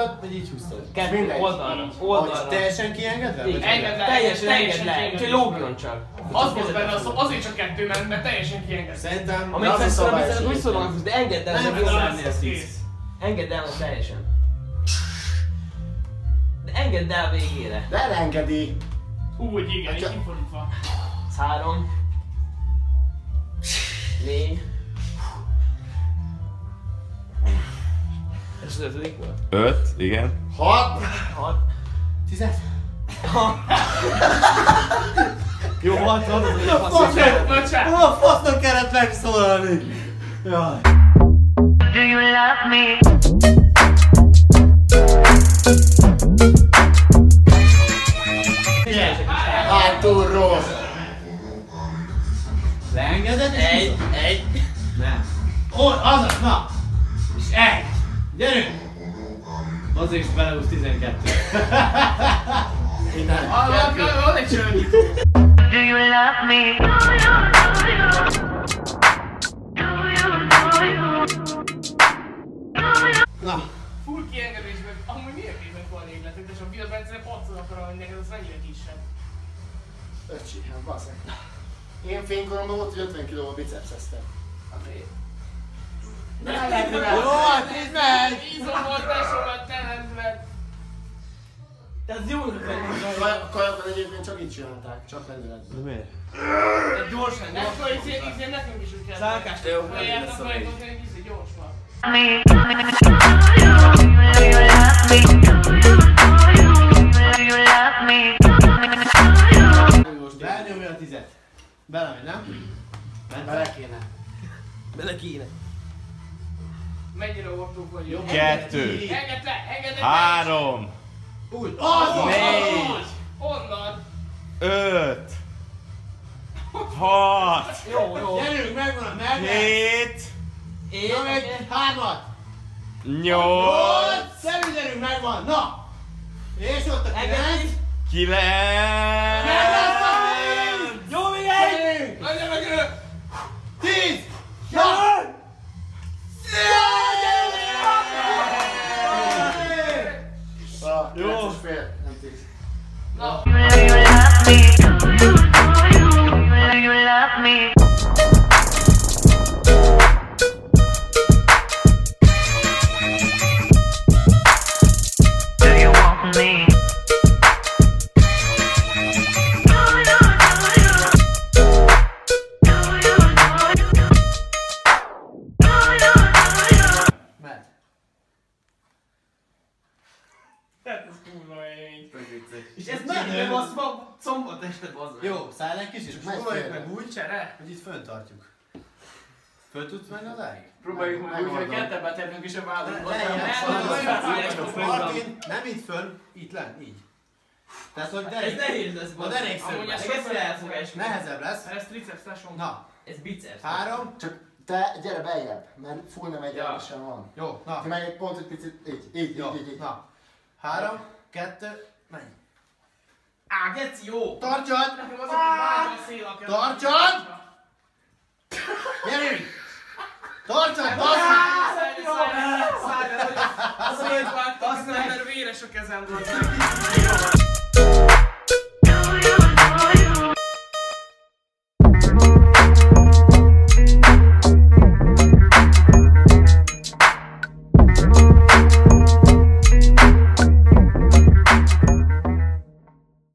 húztad, vagy így húztad? Kettő, oldalra. Teljesen kiengedve? Engedd le, Teljesen engedd le, úgyhogy lógjon csak. Az volt benne, azért csak kettő, mert teljesen kienged. Szerintem... Amíg feszül a vizet, úgy szólom, de engedd el, Nem, ez kész. engedd el teljesen. De engedd el végére. De elengedi. Úgy, igen, így kifordítva. 3 4 Ez az 5. volt? 5, igen. 6 6 10 Jó, 6 az Bocsánat! A fasznak kellett megszólalni! Jaj. Do you love me? Hátul rossz! Leengeded? Egy. Nem. Azaz, na! És egy! Gyerünk! Azért is belehúz 12. Van egy csörnyító. Do you love me? Do you? Na! Full kiengedésben, amúgy miért évek van régletek, de csak a Bill Benson 6-szor akar menni neked, az mennyire kisebb. Öcsi, hát baszeg. Én fénykoromban volt, hogy 50 kg a bicepszeztem. Jó, hát így megy! Ízom volt, tesómat, te lendület. De az jó, A kajakat egyébként csak így csinálták, csak lendületben. De miért? gyorsan. Akkor így nekünk is úgy kell. Szálkást, jó. Folyjátok majd, hogy egy gyors van. Me. Do you love me? Do you love me? Belnyomja a 10-et. Belemegy, nem? Bele kéne. Bele kéne. Mennyire ortók vagy? Jó. 2, Engedd le! 3, Úgy. 4, Onnan! 5, 6, Jó. Gyerünk, megvan a medve! 7, Na meg 3-at! 8, Szerű gyerünk, megvan! Na! És ott a 9! 9, Jó, még egy! Gyerünk! Legyen meg ő! 10! Na! Jó! 9,5, nem 10. Na! Do you love me? Do you love me? Do you want me? Mert. Tehát ez kurva élmény. És ez mennyire basz ma szombat este bazzak. Jó, szállj egy kicsit, és próbáljuk meg úgy, Csere? hogy itt fönn tartjuk. Föl tudsz menni odáig? Próbáljuk meg úgy, hogy kettebet tennünk is a vállunk. Martin, nem itt fönn, itt lenn, így. Tehát, hogy Ez derék. nehéz lesz A bazzak. derékszög. Amúgy ez Ez felfogás. Nehezebb lesz. Ez triceps tesóm. Na, Ez biceps. 3. Csak te gyere beljebb, mert full nem egyenlősen van. Jó, na. Ti meg egy pont, egy picit így, Jó, így. na. 3, 2, menj. Á, geci, jó! Tartsad! Nekem az, hogy vágyva a szél a kezem. Tartsad! Gyerünk! Tartsad, basszak! Szállj, hogy a szét vágtam, mert véres a kezem volt.